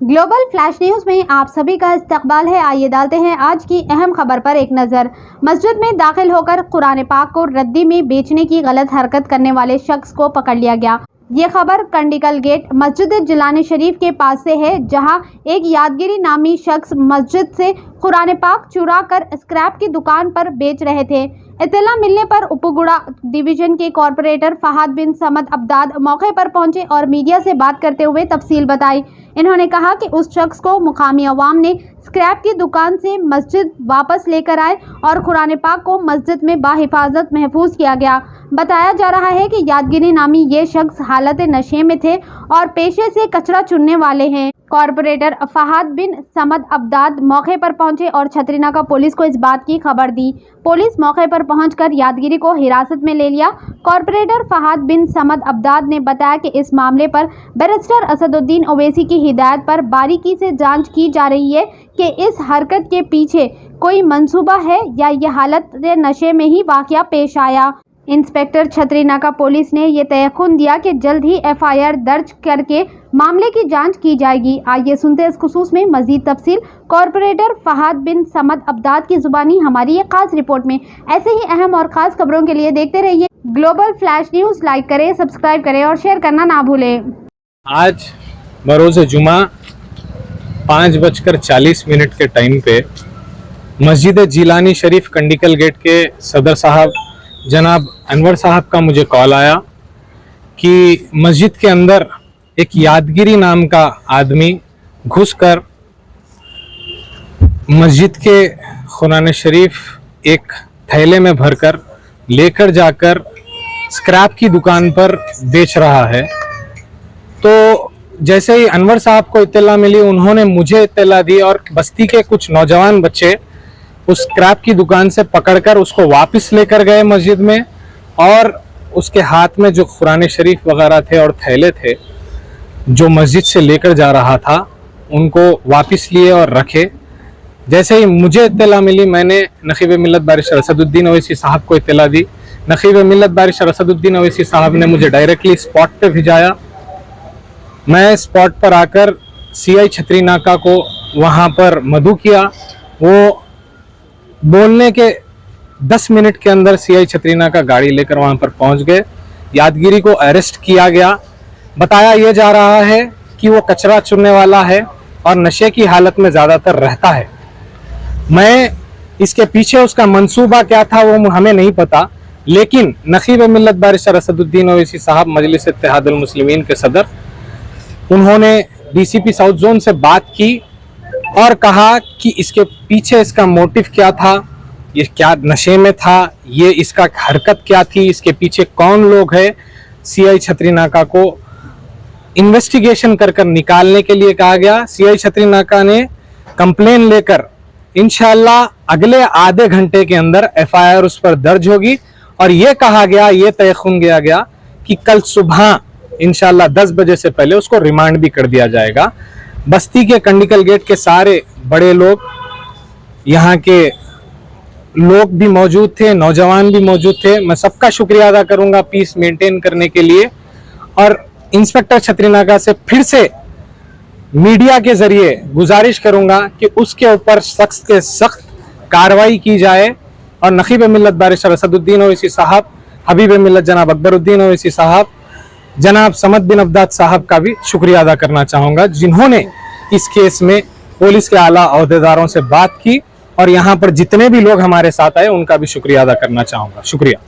Global flash news में आप सभी का इस्तकबाल है। आइए डालते हैं आज की अहम खबर पर एक नज़र। मस्जिद में दाखिल होकर कुरान पाक को रद्दी में बेचने की गलत हरकत करने वाले शख्स को पकड़ लिया गया। ये खबर कंडिकल गेट मस्जिद जिलानी शरीफ के पास से है, जहां एक यादगिरी नामी शख्स मस्जिद से कुरान पाक चुरा कर स्क्रैप की दुकान पर बेच रहे थे। इत्तला मिलने पर उपगुड़ा डिवीजन के कॉरपोरेटर फहाद बिन समद अब्दाद मौके पर पहुंचे और मीडिया से बात करते हुए तफसील बताई। इन्होंने कहा कि उस शख्स को मुकामी अवाम ने स्क्रैप की दुकान से मस्जिद वापस लेकर आए और कुरान पाक को मस्जिद में बाहिफाजत महफूज किया गया। बताया जा रहा है कि यादगिरी नामी ये शख्स हालत नशे में थे और पेशे से कचरा चुनने वाले हैं। कॉरपोरेटर फहाद बिन समद अब्दाद मौके पर पहुंचे और छतरीनाका पुलिस को इस बात की खबर दी। पुलिस मौके पर पहुंचकर यादगिरी को हिरासत में ले लिया। कॉरपोरेटर फहाद बिन समद अब्दाद ने बताया कि इस मामले पर बैरिस्टर असदुद्दीन ओवैसी की हिदायत पर बारीकी से जांच की जा रही है कि इस हरकत के पीछे कोई मंसूबा है या ये हालत नशे में ही वाकया पेश आया। इंस्पेक्टर छतरीनाका पुलिस ने ये तयख्खुन दिया कि जल्द ही FIR दर्ज करके मामले की जांच की जाएगी। आइए सुनते हैं इस खुसूस में मजीद तफसील कॉरपोरेटर फहाद बिन समद अब्दाद की जुबानी हमारी एक खास रिपोर्ट में। ऐसे ही अहम और ख़ास खबरों के लिए देखते रहिए ग्लोबल फ्लैश न्यूज़। लाइक करें, सब्सक्राइब करें और शेयर करना ना भूलें। आज बरोज़ जुमा 5:40 के टाइम पे मस्जिद जिलानी शरीफ कंडिकल गेट के सदर साहब जनाब अनवर साहब का मुझे कॉल आया कि मस्जिद के अंदर एक यादगिरी नाम का आदमी घुसकर मस्जिद के कुरान शरीफ एक थैले में भरकर लेकर जाकर स्क्रैप की दुकान पर बेच रहा है। तो जैसे ही अनवर साहब को इत्तला मिली, उन्होंने मुझे इत्तला दी और बस्ती के कुछ नौजवान बच्चे उस स्क्रैप की दुकान से पकड़कर उसको वापस लेकर गए मस्जिद में, और उसके हाथ में जो कुरान शरीफ वगैरह थे और थैले थे जो मस्जिद से लेकर जा रहा था, उनको वापस लिए और रखे। जैसे ही मुझे इत्तला मिली, मैंने नकीब मिल्लत बैरिस्टर असदुद्दीन ओवैसी साहब को इत्तला दी। नकीब मिल्लत बैरिस्टर असदुद्दीन ओवैसी साहब ने मुझे डायरेक्टली स्पॉट पे भिजाया। मैं स्पॉट पर आकर CI छतरीनाका को वहाँ पर मदऊ किया। वो बोलने के 10 मिनट के अंदर CI छतरीनाका गाड़ी लेकर वहाँ पर पहुँच गए। यादगिरी को अरेस्ट किया गया। बताया ये जा रहा है कि वो कचरा चुनने वाला है और नशे की हालत में ज़्यादातर रहता है। मैं इसके पीछे उसका मंसूबा क्या था वो हमें नहीं पता, लेकिन नकीब मिल्लत बैरिस्टर असदुद्दीन ओवैसी साहब मजलिस इत्तेहादुल मुस्लिमीन के सदर, उन्होंने DCP साउथ जोन से बात की और कहा कि इसके पीछे इसका मोटिव क्या था, ये क्या नशे में था, ये इसका हरकत क्या थी, इसके पीछे कौन लोग हैं। CI छतरीनाका को इन्वेस्टिगेशन कर निकालने के लिए कहा गया। CI छतरीनाका ने कंप्लेन लेकर इंशाल्लाह अगले आधे घंटे के अंदर FIR उस पर दर्ज होगी, और ये कहा गया, ये तयख्खुन किया गया कि कल सुबह इंशाल्लाह 10 बजे से पहले उसको रिमांड भी कर दिया जाएगा। बस्ती के कंडिकल गेट के सारे बड़े लोग, यहाँ के लोग भी मौजूद थे, नौजवान भी मौजूद थे। मैं सबका शुक्रिया अदा करूंगा पीस मेंटेन करने के लिए, और इंस्पेक्टर छतरीनाका से फिर से मीडिया के जरिए गुजारिश करूंगा कि उसके ऊपर सख्त से सख्त कार्रवाई की जाए। और नकीब मिल्लत बैरिस्टर असदुद्दीन ओवैसी साहब, हबीब मिल्लत जनाब अकबरुद्दीन ओवैसी साहब, जनाब समद बिन अब्दाद साहब का भी शुक्रिया अदा करना चाहूँगा, जिन्होंने इस केस में पुलिस के आला अहदेदारों से बात की, और यहाँ पर जितने भी लोग हमारे साथ आए उनका भी शुक्रिया अदा करना चाहूँगा। शुक्रिया।